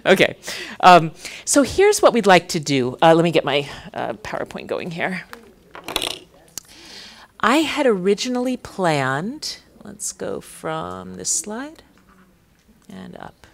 Okay, so here's what we'd like to do. Let me get my PowerPoint going here. I had originally planned, let's go from this slide and up.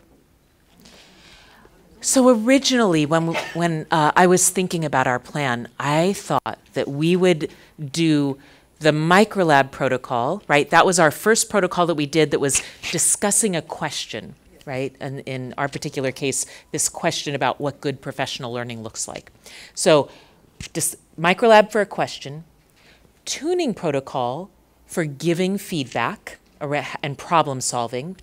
So originally, when I was thinking about our plan, I thought that we would do the microlab protocol, right? That was our first protocol that we did that was discussing a question, right? And in our particular case, this question about what good professional learning looks like. So just microlab for a question, tuning protocol for giving feedback and problem solving,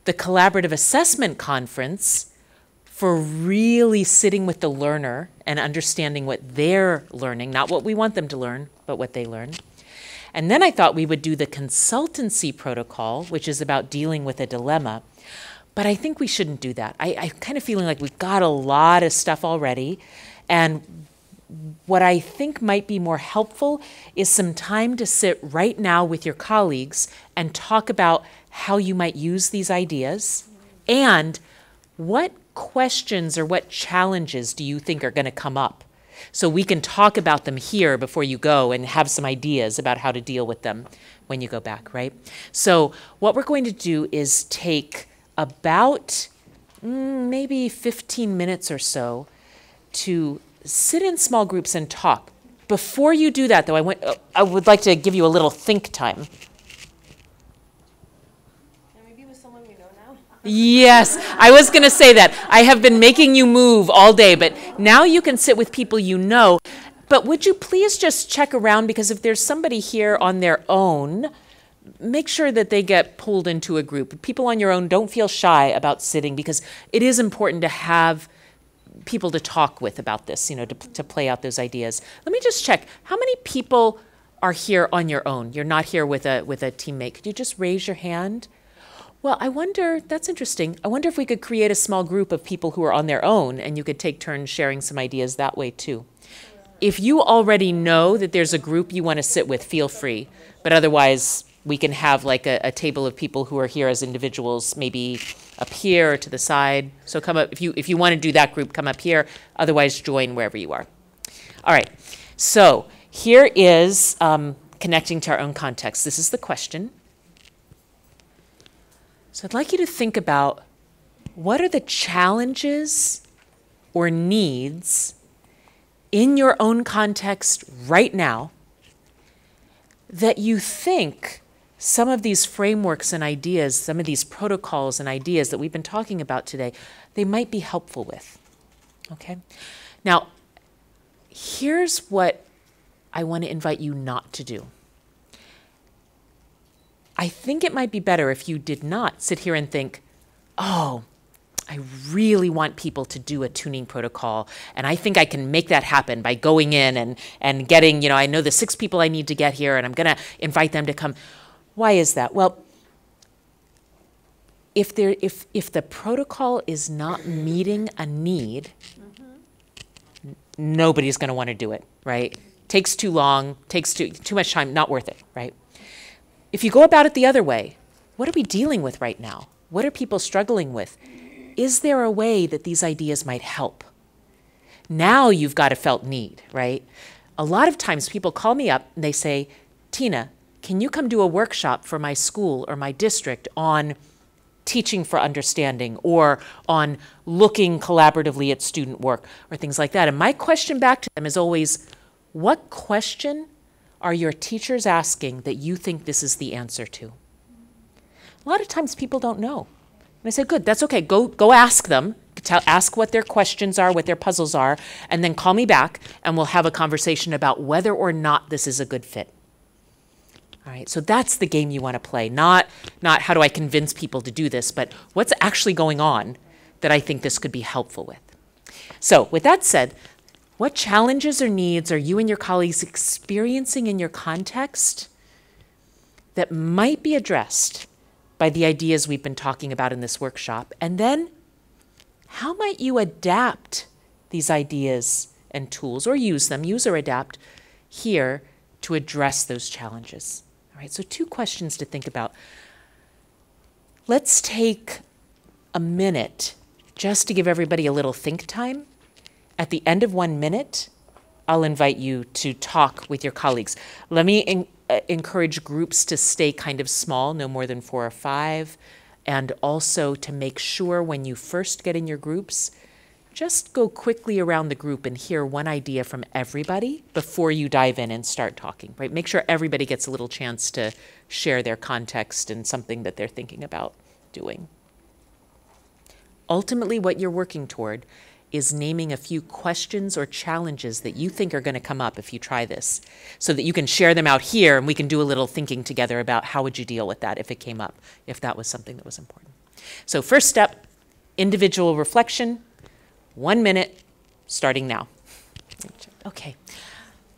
the collaborative assessment conference for really sitting with the learner and understanding what they're learning, not what we want them to learn, but what they learn. And then I thought we would do the consultancy protocol, which is about dealing with a dilemma. But I think we shouldn't do that. I'm kind of feeling like we've got a lot of stuff already. And what I think might be more helpful is some time to sit right now with your colleagues and talk about how you might use these ideas and what questions or what challenges do you think are going to come up? So we can talk about them here before you go and have some ideas about how to deal with them when you go back, right? So what we're going to do is take about maybe 15 minutes or so to sit in small groups and talk. Before you do that, though, I would like to give you a little think time. Yes, I was going to say that. I have been making you move all day, but now you can sit with people you know. But would you please just check around, because if there's somebody here on their own, make sure that they get pulled into a group. People on your own, don't feel shy about sitting, because it is important to have people to talk with about this, you know, to play out those ideas. Let me just check. How many people are here on your own? You're not here with a teammate. Could you just raise your hand? Well, I wonder, that's interesting. I wonder if we could create a small group of people who are on their own and you could take turns sharing some ideas that way too. If you already know that there's a group you want to sit with, feel free. But otherwise, we can have like a table of people who are here as individuals, maybe up here or to the side. So come up, if you want to do that group, come up here. Otherwise, join wherever you are. All right, so here is connecting to our own context. This is the question. So I'd like you to think about what are the challenges or needs in your own context right now that you think some of these frameworks and ideas, some of these protocols and ideas that we've been talking about today, they might be helpful with, okay? Now, here's what I want to invite you not to do. I think it might be better if you did not sit here and think, oh, I really want people to do a tuning protocol, and I think I can make that happen by going in and getting, you know, I know the 6 people I need to get here, and I'm going to invite them to come. Why is that? Well, if the protocol is not meeting a need, nobody's going to want to do it, right? Takes too long, takes too much time, not worth it, right? If you go about it the other way, what are we dealing with right now? What are people struggling with? Is there a way that these ideas might help? Now you've got a felt need, right? A lot of times people call me up and they say, Tina, can you come do a workshop for my school or my district on teaching for understanding or on looking collaboratively at student work or things like that? And my question back to them is always, what question are your teachers asking that you think this is the answer to? A lot of times people don't know. And I say, good, that's okay. Go ask them. Ask what their questions are, what their puzzles are, and then call me back and we'll have a conversation about whether or not this is a good fit. All right, so that's the game you want to play. Not how do I convince people to do this, but what's actually going on that I think this could be helpful with. So with that said, what challenges or needs are you and your colleagues experiencing in your context that might be addressed by the ideas we've been talking about in this workshop? And then how might you adapt these ideas and tools, or use them, use or adapt here to address those challenges? All right, so 2 questions to think about. Let's take a minute just to give everybody a little think time, at the end of 1 minute, I'll invite you to talk with your colleagues. Let me encourage groups to stay kind of small, no more than 4 or 5, and also to make sure when you first get in your groups, just go quickly around the group and hear one idea from everybody before you dive in and start talking, right? Make sure everybody gets a little chance to share their context and something that they're thinking about doing. Ultimately, what you're working toward is naming a few questions or challenges that you think are going to come up if you try this, so that you can share them out here and we can do a little thinking together about how would you deal with that if it came up, if that was something that was important. So first step, individual reflection, 1 minute, starting now. Okay.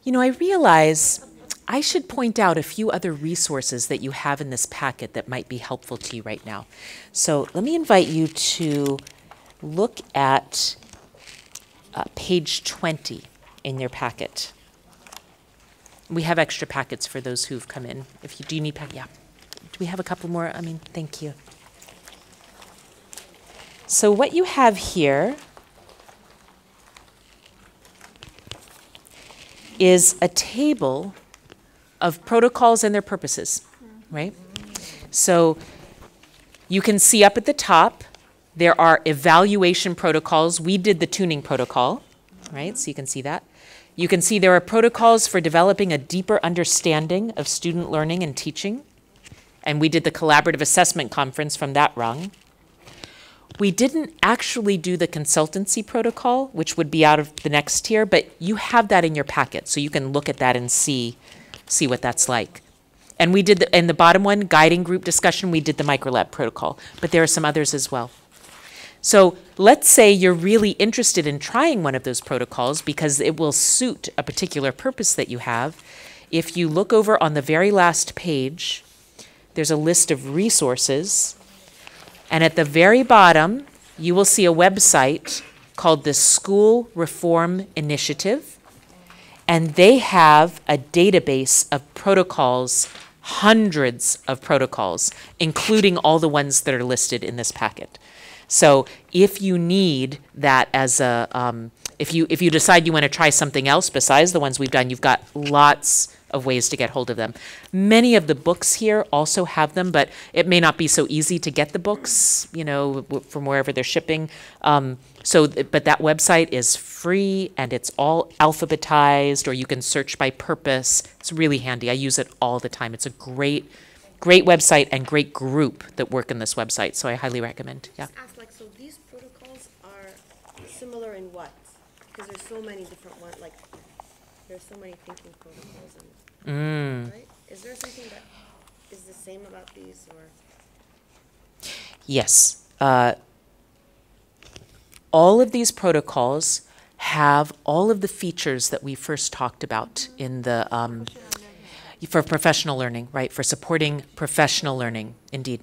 You know, I realize I should point out a few other resources that you have in this packet that might be helpful to you right now. So let me invite you to look at page 20 in your packet. We have extra packets for those who've come in. If you do need packet, yeah. Do we have a couple more? I mean, thank you. So what you have here is a table of protocols and their purposes, right? So you can see up at the top, there are evaluation protocols. We did the tuning protocol, right? So you can see that. You can see there are protocols for developing a deeper understanding of student learning and teaching. And we did the collaborative assessment conference from that rung. We didn't actually do the consultancy protocol, which would be out of the next tier, but you have that in your packet, so you can look at that and see what that's like. And we did, in the bottom one, guiding group discussion, we did the microlab protocol, but there are some others as well. So let's say you're really interested in trying one of those protocols because it will suit a particular purpose that you have. If you look over on the very last page, there's a list of resources. And at the very bottom, you will see a website called the School Reform Initiative. And they have a database of protocols, hundreds of protocols, including all the ones that are listed in this packet. So if you need that as a, if you decide you want to try something else besides the ones we've done, you've got lots of ways to get hold of them. Many of the books here also have them, but it may not be so easy to get the books, you know, from wherever they're shipping. But that website is free and it's all alphabetized, or you can search by purpose. It's really handy. I use it all the time. It's a great website and great group that work in this website, so I highly recommend. Yeah. Just ask, like, so these protocols are similar in what? Because there's so many different ones, like, there's so many thinking protocols, and, right? Is there something that is the same about these, or? Yes. All of these protocols have all of the features that we first talked about in the, for professional learning, right? For supporting professional learning, indeed.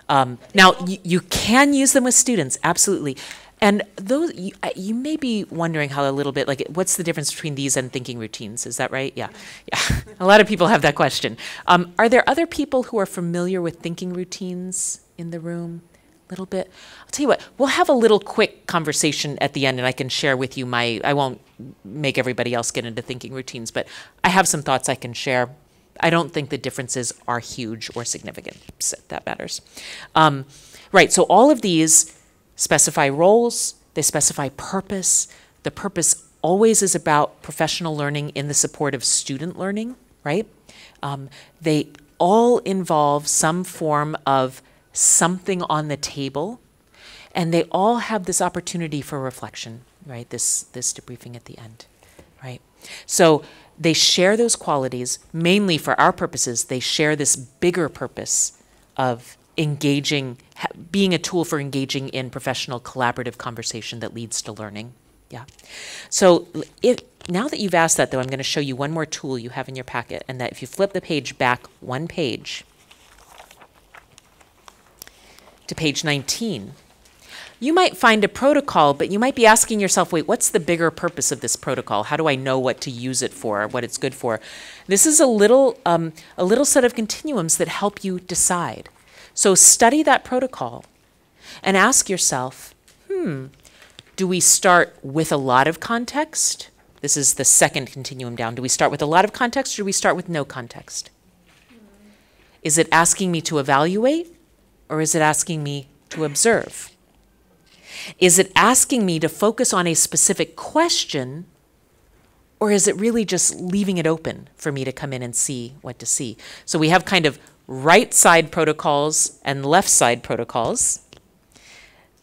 Now, you can use them with students, absolutely. And those, you may be wondering how a little bit, like, what's the difference between these and thinking routines? Is that right? Yeah. Yeah. A lot of people have that question. Are there other people who are familiar with thinking routines in the room? A little bit. I'll tell you what, we'll have a little quick conversation at the end and I can share with you I won't make everybody else get into thinking routines, but I have some thoughts I can share. I don't think the differences are huge or significant, so that matters. Right, so all of these specify roles, they specify purpose. The purpose always is about professional learning in the support of student learning, right? They all involve some form of something on the table, and they all have this opportunity for reflection, right? This debriefing at the end, right? So they share those qualities, mainly for our purposes. They share this bigger purpose of engaging, being a tool for engaging in professional collaborative conversation that leads to learning. Yeah. So now that you've asked that, though, I'm going to show you one more tool you have in your packet, and that if you flip the page back one page to page 19, you might find a protocol, but you might be asking yourself, wait, what's the bigger purpose of this protocol? How do I know what to use it for, what it's good for? This is a little set of continuums that help you decide. So study that protocol and ask yourself, do we start with a lot of context? This is the second continuum down. Do we start with a lot of context or do we start with no context? Is it asking me to evaluate or is it asking me to observe? Is it asking me to focus on a specific question or is it really just leaving it open for me to come in and see what to see? So we have kind of right side protocols and left side protocols.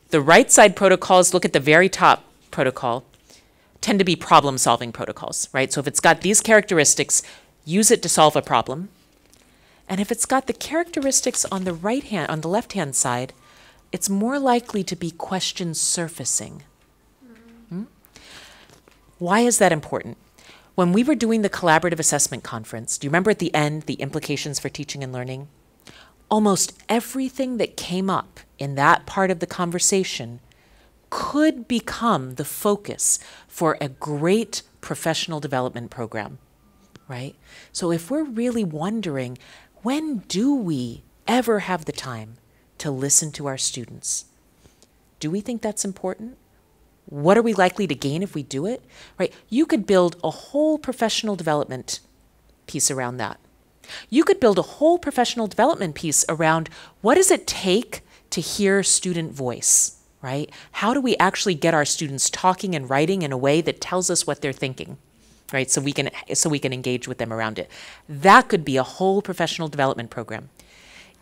The right side protocols, look at the very top protocol, tend to be problem-solving protocols, right? So if it's got these characteristics, use it to solve a problem. And if it's got the characteristics on the on the left-hand side, it's more likely to be question surfacing. Why is that important? When we were doing the collaborative assessment conference, do you remember at the end, the implications for teaching and learning? Almost everything that came up in that part of the conversation could become the focus for a great professional development program, right? So if we're really wondering, when do we ever have the time to listen to our students? Do we think that's important? What are we likely to gain if we do it? Right? You could build a whole professional development piece around that. You could build a whole professional development piece around what does it take to hear student voice, right? How do we actually get our students talking and writing in a way that tells us what they're thinking, right? So we can engage with them around it. That could be a whole professional development program.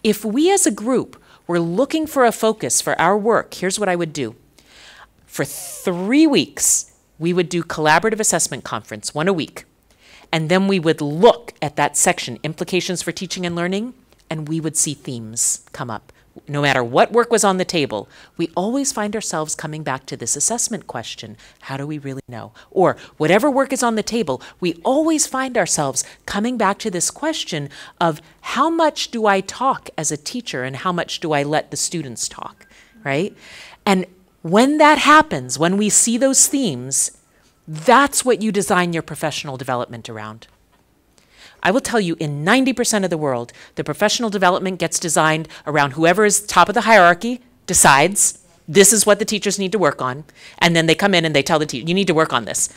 If we as a group were looking for a focus for our work, here's what I would do. For 3 weeks, we would do collaborative assessment conference, 1 a week. And then we would look at that section, implications for teaching and learning, and we would see themes come up. No matter what work was on the table, we always find ourselves coming back to this assessment question. How do we really know? Or whatever work is on the table, we always find ourselves coming back to this question of how much do I talk as a teacher and how much do I let the students talk, right? And when that happens, when we see those themes, that's what you design your professional development around. I will tell you, in 90% of the world, the professional development gets designed around whoever is top of the hierarchy decides this is what the teachers need to work on, and then they come in and they tell the teacher, you need to work on this.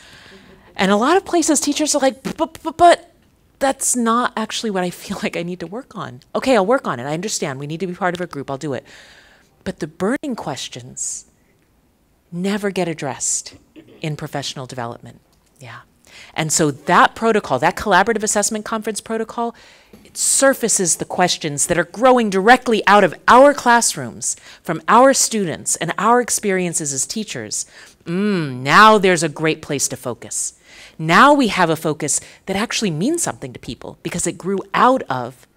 And a lot of places, teachers are like, but that's not actually what I feel like I need to work on. Okay, I'll work on it. I understand. We need to be part of a group. I'll do it. But the burning questions never get addressed in professional development. Yeah. And so that protocol, that collaborative assessment conference protocol, it surfaces the questions that are growing directly out of our classrooms, from our students and our experiences as teachers. Now there's a great place to focus. Now we have a focus that actually means something to people because it grew out of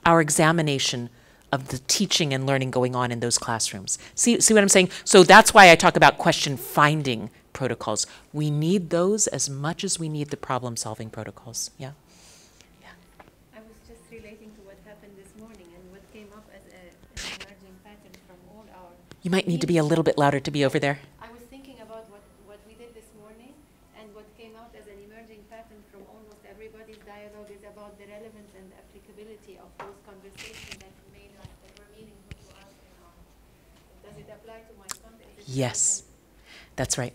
our examination of the teaching and learning going on in those classrooms. See what I'm saying? So that's why I talk about question finding protocols. We need those as much as we need the problem solving protocols. Yeah. I was just relating to what happened this morning and what came up as an emerging pattern from all our... You might need to be a little bit louder to be over there. I was thinking about what we did this morning, and what came out as an emerging pattern from almost everybody's dialogue is about the relevance and applicability of those conversations that made us, that were meaningful to us. Does it apply to my context? Yes, that's right.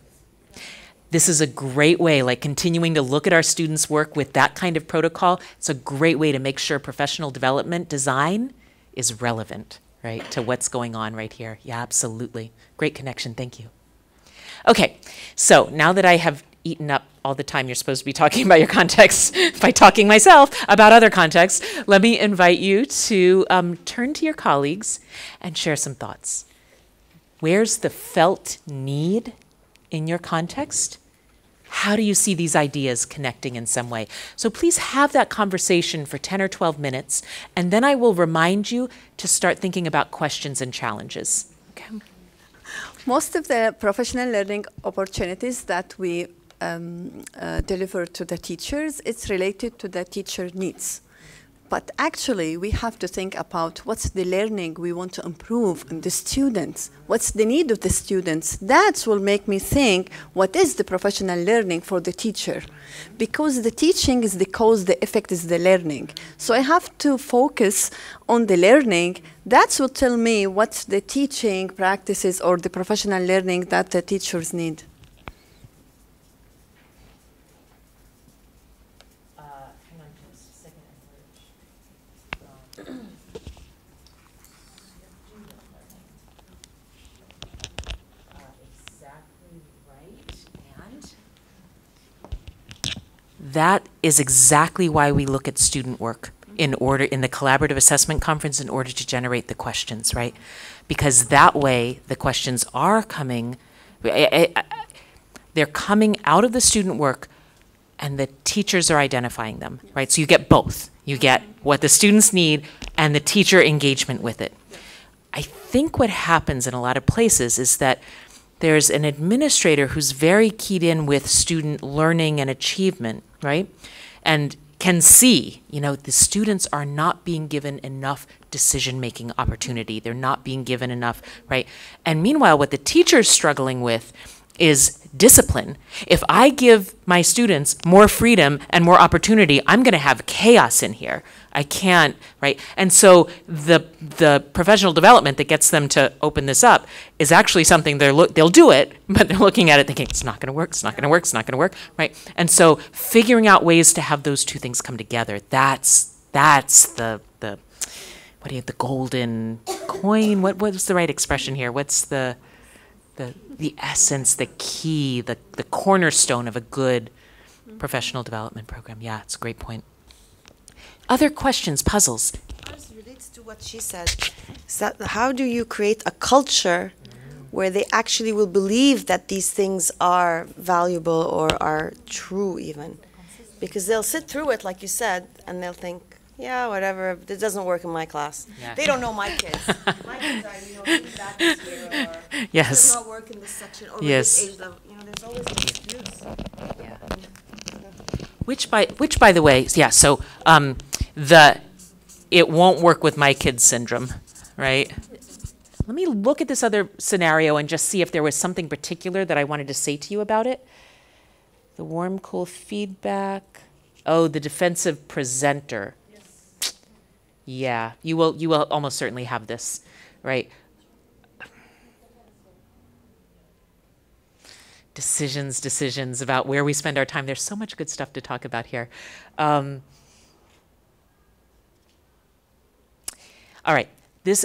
This is a great way, like continuing to look at our students' work with that kind of protocol. It's a great way to make sure professional development design is relevant, right, to what's going on right here. Yeah, absolutely. Great connection. Thank you. Okay, so now that I have eaten up all the time you're supposed to be talking about your context by talking myself about other contexts, let me invite you to turn to your colleagues and share some thoughts. Where's the felt need in your context? How do you see these ideas connecting in some way? So please have that conversation for 10 or 12 minutes, and then I will remind you to start thinking about questions and challenges. Okay. Most of the professional learning opportunities that we deliver to the teachers, it's related to the teacher needs. But actually, we have to think about what's the learning we want to improve in the students. What's the need of the students? That will make me think, what is the professional learning for the teacher? Because the teaching is the cause, the effect is the learning. So I have to focus on the learning. That will tell me what's the teaching practices or the professional learning that the teachers need. That is exactly why we look at student work in the collaborative assessment conference in order to generate the questions, right? Because that way the questions are coming, they're coming out of the student work and the teachers are identifying them, right? So you get both. You get what the students need and the teacher engagement with it. I think what happens in a lot of places is that there's an administrator who's very keyed in with student learning and achievement, right? And can see, you know, the students are not being given enough decision-making opportunity. They're not being given enough, right? And meanwhile, what the teacher's struggling with is discipline. If I give my students more freedom and more opportunity, I'm going to have chaos in here. I can't, right? And so the professional development that gets them to open this up is actually something they'll do it, but they're looking at it thinking, it's not going to work, it's not going to work, it's not going to work, right? And so figuring out ways to have those two things come together, that's the what do you have, the golden coin? What's the right expression here? What's the essence, the key, the cornerstone of a good professional development program? Yeah, it's a great point. Other questions, puzzles? Ours relates to what she said. Is that how do you create a culture where they actually will believe that these things are valuable or are true even? Because they'll sit through it, like you said, and they'll think, yeah, whatever, it doesn't work in my class. Yeah. They don't know my kids. My kids are, you know, really bad this year, or yes. it does not work in this section, or yes. this age level. You know, there's always an excuse. Yeah. Which by the way, yeah, so it won't work with my kids syndrome, right? Let me look at this other scenario and just see if there was something particular that I wanted to say to you about it. The warm, cool feedback. Oh, the defensive presenter. Yes. Yeah, you will almost certainly have this, right? Decisions about where we spend our time. There's so much good stuff to talk about here. All right,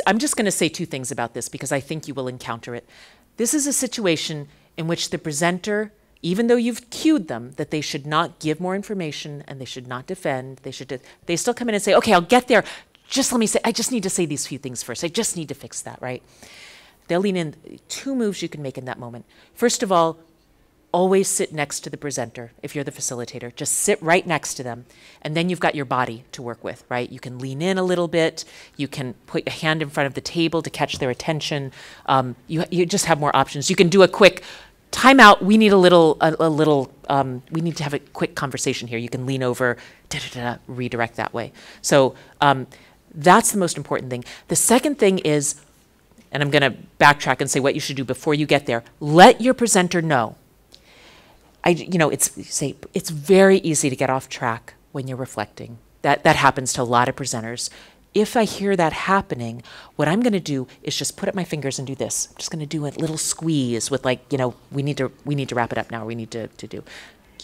I'm just going to say two things about this because I think you will encounter it. This is a situation in which the presenter, even though you've cued them that they should not give more information and they should not defend, they still come in and say, okay, I'll get there. Just let me say, I just need to say these few things first. I just need to fix that, right? They'll lean in. Two moves you can make in that moment. First of all, always sit next to the presenter if you're the facilitator. Just sit right next to them. And then you've got your body to work with, right? You can lean in a little bit. You can put a hand in front of the table to catch their attention. You just have more options. You can do a quick time out. We need we need to have a quick conversation here. You can lean over, redirect that way. So that's the most important thing. The second thing is, and I'm going to backtrack and say what you should do before you get there. Let your presenter know. It's very easy to get off track when you're reflecting. That happens to a lot of presenters. If I hear that happening, what I'm going to do is just put up my fingers and do this. I'm just going to do a little squeeze with we need to wrap it up now. We need to do.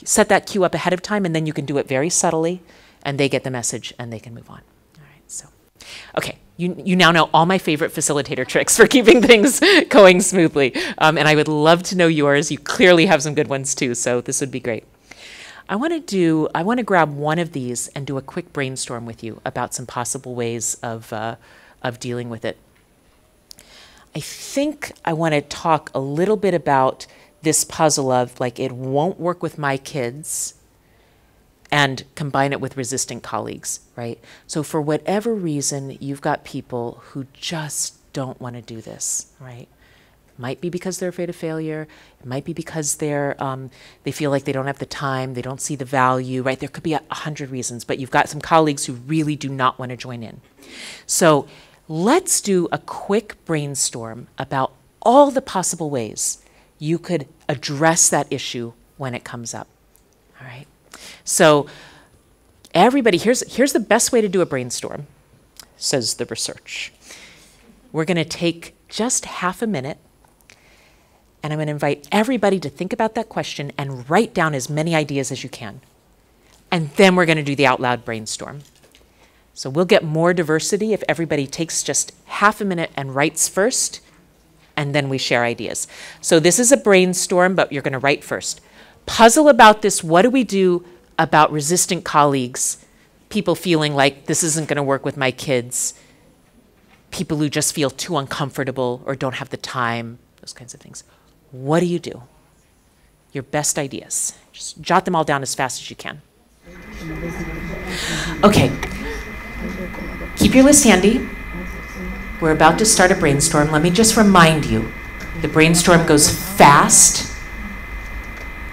Set that cue up ahead of time, and then you can do it very subtly, and they get the message and they can move on. All right. So, okay. You now know all my favorite facilitator tricks for keeping things going smoothly. And I would love to know yours. You clearly have some good ones too, so this would be great. I want to grab one of these and do a quick brainstorm with you about some possible ways of dealing with it. I think I want to talk a little bit about this puzzle of it won't work with my kids, and combine it with resistant colleagues, right? So for whatever reason, you've got people who just don't want to do this, right? It might be because they're afraid of failure. It might be because they feel like they don't have the time, they don't see the value, right? There could be 100 reasons, but you've got some colleagues who really do not want to join in. So let's do a quick brainstorm about all the possible ways you could address that issue when it comes up. All right? So everybody, here's the best way to do a brainstorm, says the research. We're going to take just half a minute, and I'm going to invite everybody to think about that question and write down as many ideas as you can. And then we're going to do the out loud brainstorm. So we'll get more diversity if everybody takes just half a minute and writes first, and then we share ideas. So this is a brainstorm, but you're going to write first. Puzzle about this. What do we do about resistant colleagues, people feeling like this isn't going to work with my kids, people who just feel too uncomfortable or don't have the time, those kinds of things. What do you do? Your best ideas. Just jot them all down as fast as you can. Okay. Keep your list handy. We're about to start a brainstorm. Let me just remind you, the brainstorm goes fast.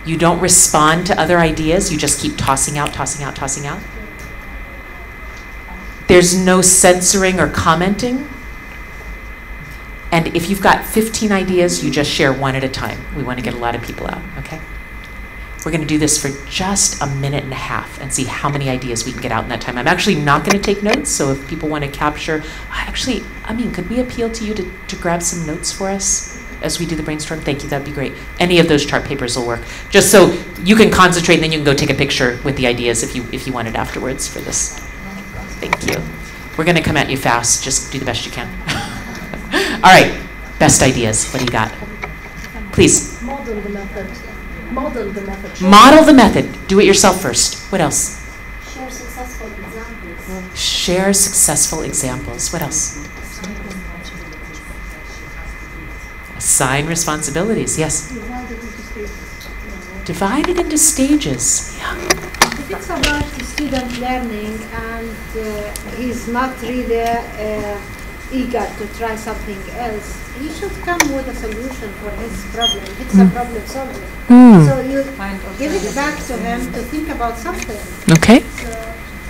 You don't respond to other ideas. You just keep tossing out, tossing out, tossing out. There's no censoring or commenting. And if you've got 15 ideas, you just share one at a time. We want to get a lot of people out, okay? We're going to do this for just a minute and a half and see how many ideas we can get out in that time. I'm actually not going to take notes, so if people want to capture, could we appeal to you to grab some notes for us as we do the brainstorm? Thank you, that'd be great. Any of those chart papers will work. Just so you can concentrate and then you can go take a picture with the ideas if you want it afterwards for this. Thank you. We're going to come at you fast. Just do the best you can. All right, best ideas. What do you got? Please. Model the method. Model the method. Model the method. Do it yourself first. What else? Share successful examples. Share successful examples. What else? Assign responsibilities. Yes. Divide it into stages. Yeah. If it's about the student learning and he's not really eager to try something else, he should come with a solution for his problem. It's a problem solver. So you give it back to him to think about something. Okay.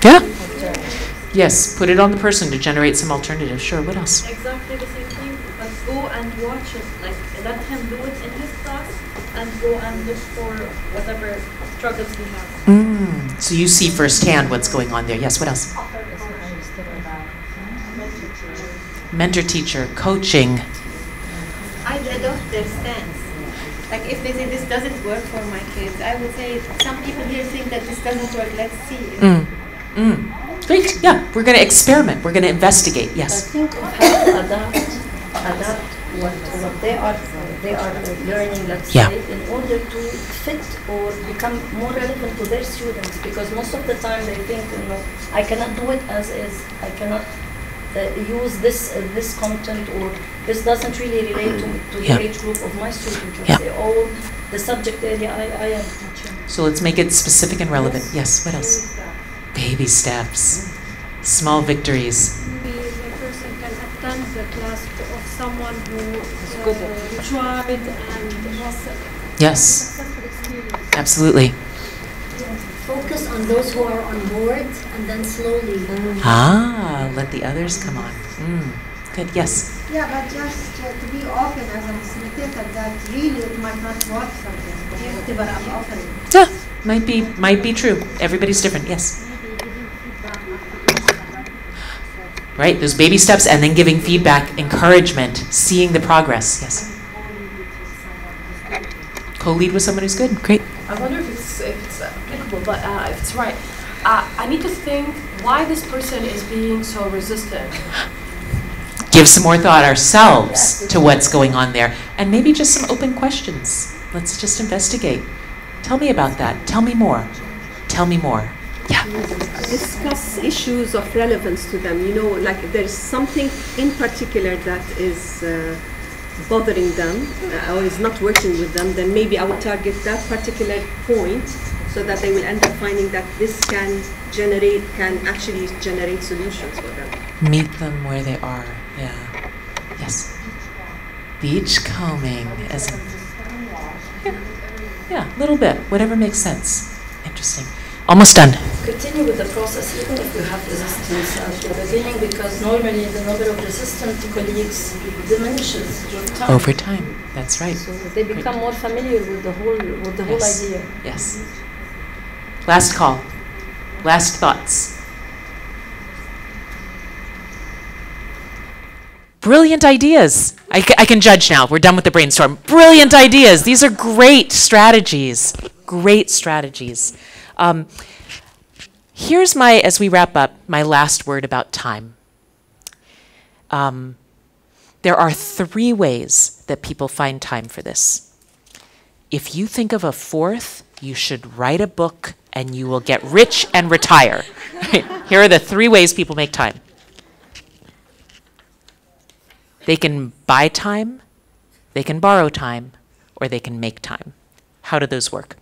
Yeah. Yes, put it on the person to generate some alternatives. Sure, what else? Exactly the same thing, but go and watch it. Like, let him do it in his class and go and look for whatever struggles he has. So you see firsthand what's going on there. Yes, what else? Mentor teacher, coaching. I adopt their stance. Like if they say this doesn't work for my kids, I would say some people here think that this doesn't work, let's see. Great, yeah, we're going to experiment, we're going to investigate, yes. I think of how to adapt what they are learning, let's say, in order to fit or become more relevant to their students, because most of the time they think, I cannot do it as is, I cannot use this content, or this doesn't really relate to the age group of my students, let's say, or the subject area I am teaching. So let's make it specific and relevant. Yes, what else? Baby steps, small victories. Maybe the person can attend the class of someone who tried and was Yes, successful experience. absolutely. Focus on those who are on board and then slowly. Let the others come on. Good, yes. Yeah, but just to be open as a facilitator that really it might not work something, whatever I'm offering. Yeah, might be true. Everybody's different, yes. Right, those baby steps and then giving feedback, encouragement, seeing the progress, yes. Co-lead with someone who's good, great. I wonder if it's applicable, but if it's right. I need to think why this person is being so resistant. Give some more thought ourselves to what's going on there. And maybe just some open questions. Let's just investigate. Tell me about that. Tell me more. Tell me more. Yeah. Discuss issues of relevance to them. Like there's something in particular that is bothering them or is not working with them, then maybe I would target that particular point so that they will end up finding that this can actually generate solutions for them. Meet them where they are. Yeah. Yes. Beachcombing as yeah, a little bit, whatever makes sense. Interesting. Almost done. Continue with the process even if you have resistance at the beginning, because normally the number of resistant colleagues diminishes with time. Over time, that's right. So they become more familiar with the whole Yes. idea. Yes. Last call. Last thoughts. Brilliant ideas. I can judge now. We're done with the brainstorm. Brilliant ideas. These are great strategies. Great strategies. Here's my, as we wrap up, my last word about time. There are 3 ways that people find time for this. If you think of a 4th, you should write a book and you will get rich and retire. Here are the 3 ways people make time. They can buy time, they can borrow time, or they can make time. How do those work?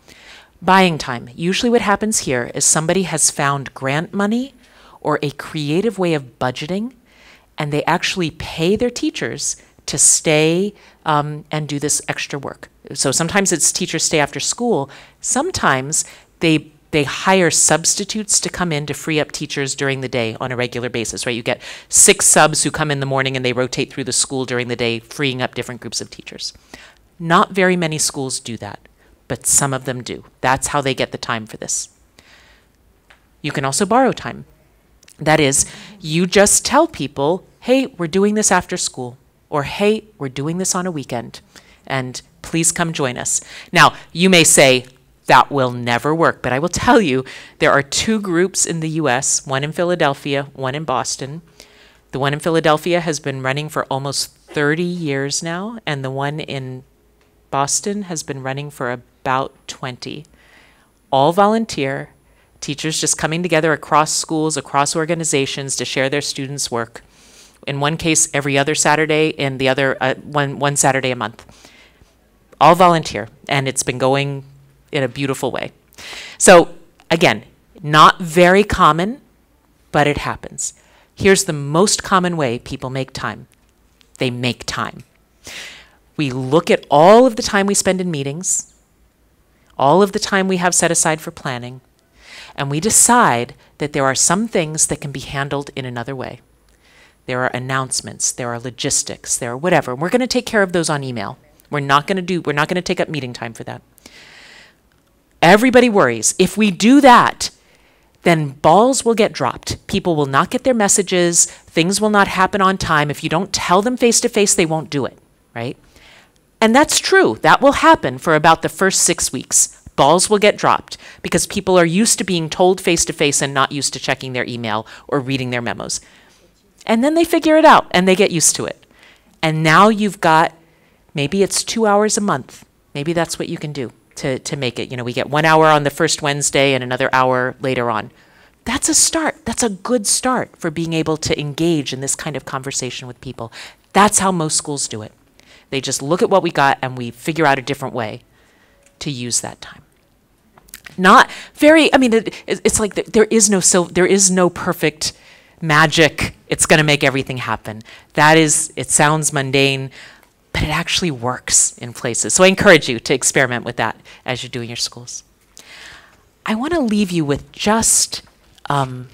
Buying time. Usually what happens here is somebody has found grant money or a creative way of budgeting, and they actually pay their teachers to stay and do this extra work. So sometimes it's teachers stay after school. Sometimes they hire substitutes to come in to free up teachers during the day on a regular basis, right? You get 6 subs who come in the morning and they rotate through the school during the day, freeing up different groups of teachers. Not very many schools do that, but some of them do. That's how they get the time for this. You can also borrow time. That is, you just tell people, hey, we're doing this after school, or hey, we're doing this on a weekend, and please come join us. Now, you may say, that will never work, but I will tell you, there are 2 groups in the US, one in Philadelphia, one in Boston. The one in Philadelphia has been running for almost 30 years now, and the one in Boston has been running for about 20. All volunteer, teachers just coming together across schools, across organizations to share their students' work. In one case, every other Saturday, in the other, one Saturday a month. All volunteer, and it's been going in a beautiful way. So again, not very common, but it happens. Here's the most common way people make time. They make time. We look at all of the time we spend in meetings, all of the time we have set aside for planning, and we decide that there are some things that can be handled in another way. There are announcements, there are logistics, there are whatever. We're going to take care of those on email. We're not going to take up meeting time for that. Everybody worries. If we do that, then balls will get dropped. People will not get their messages. Things will not happen on time. If you don't tell them face to face, they won't do it, right? And that's true. That will happen for about the first 6 weeks. Balls will get dropped because people are used to being told face to face and not used to checking their email or reading their memos. And then they figure it out and they get used to it. And now you've got, maybe it's 2 hours a month. Maybe that's what you can do to make it. You know, we get 1 hour on the first Wednesday and another hour later on. That's a start. That's a good start for being able to engage in this kind of conversation with people. That's how most schools do it. They just look at what we got and we figure out a different way to use that time. Not very, I mean, it's like there is no perfect magic. It's going to make everything happen. That is, it sounds mundane, but it actually works in places. So I encourage you to experiment with that as you're doing your schools. I want to leave you with just, I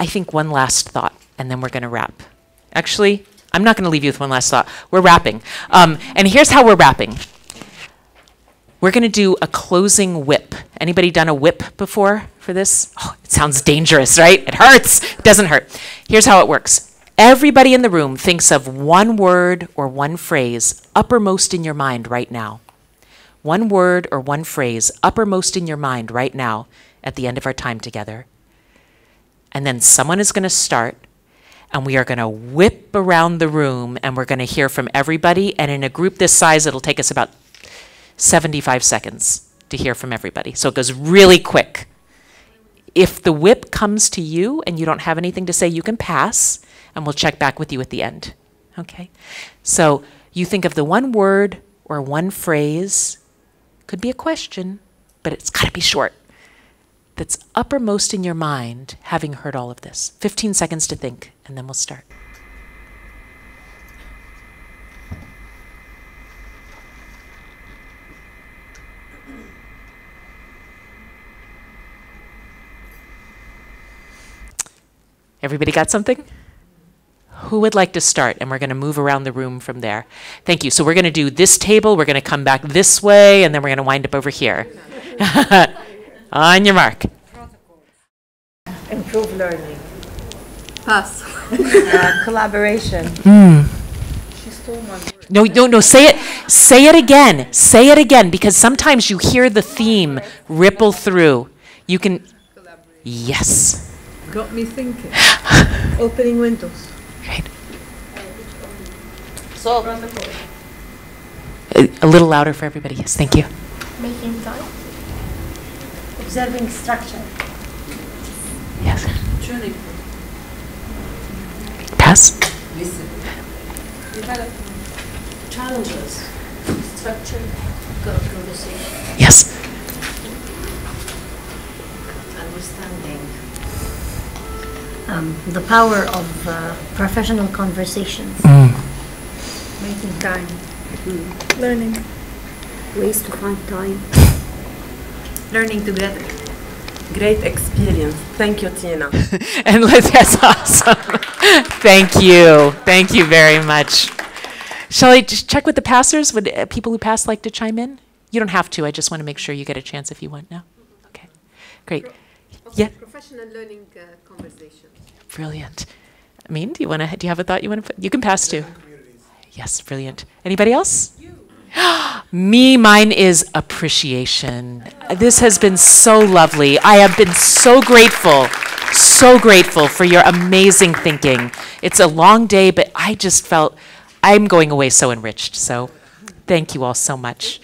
think, one last thought, and then we're going to wrap. Actually, I'm not going to leave you with one last thought. We're wrapping. And here's how we're wrapping. We're going to do a closing whip. Anybody done a whip before for this? Oh, it sounds dangerous, right? It hurts. It doesn't hurt. Here's how it works. Everybody in the room thinks of one word or one phrase uppermost in your mind right now. One word or one phrase uppermost in your mind right now at the end of our time together. And then someone is going to start, and we are going to whip around the room, and we're going to hear from everybody. And in a group this size, it'll take us about 75 seconds to hear from everybody. So it goes really quick. If the whip comes to you and you don't have anything to say, you can pass, and we'll check back with you at the end. Okay? So you think of the one word or one phrase, could be a question, but it's got to be short, that's uppermost in your mind, having heard all of this. 15 seconds to think, and then we'll start. Everybody got something? Who would like to start? And we're going to move around the room from there. Thank you. So we're going to do this table, we're going to come back this way, and then we're going to wind up over here. On your mark. Improve learning. Pass. Collaboration. No, say it. Say it again. Say it again, because sometimes you hear the theme ripple through. You can, yes. Got me thinking. Opening windows. Right. So, A little louder for everybody. Yes, thank you. Making time. Observing structure. Yes. Pass. Listen. challenges, structured conversation. Yes. Understanding. The power of professional conversations. Making time. Learning. Ways to find time. Learning together. Great experience. Thank you, Tina. And that's awesome. Thank you. Thank you very much. Shall I just check with the passers? Would people who pass like to chime in? You don't have to. I just want to make sure you get a chance if you want now. Okay. Great. Yeah. Professional learning conversations. Brilliant. Amin, do you have a thought you want to put? You can pass too. Yes, brilliant. Anybody else? Mine is appreciation. This has been so lovely. I have been so grateful for your amazing thinking. It's a long day, but I just felt I'm going away so enriched. So thank you all so much.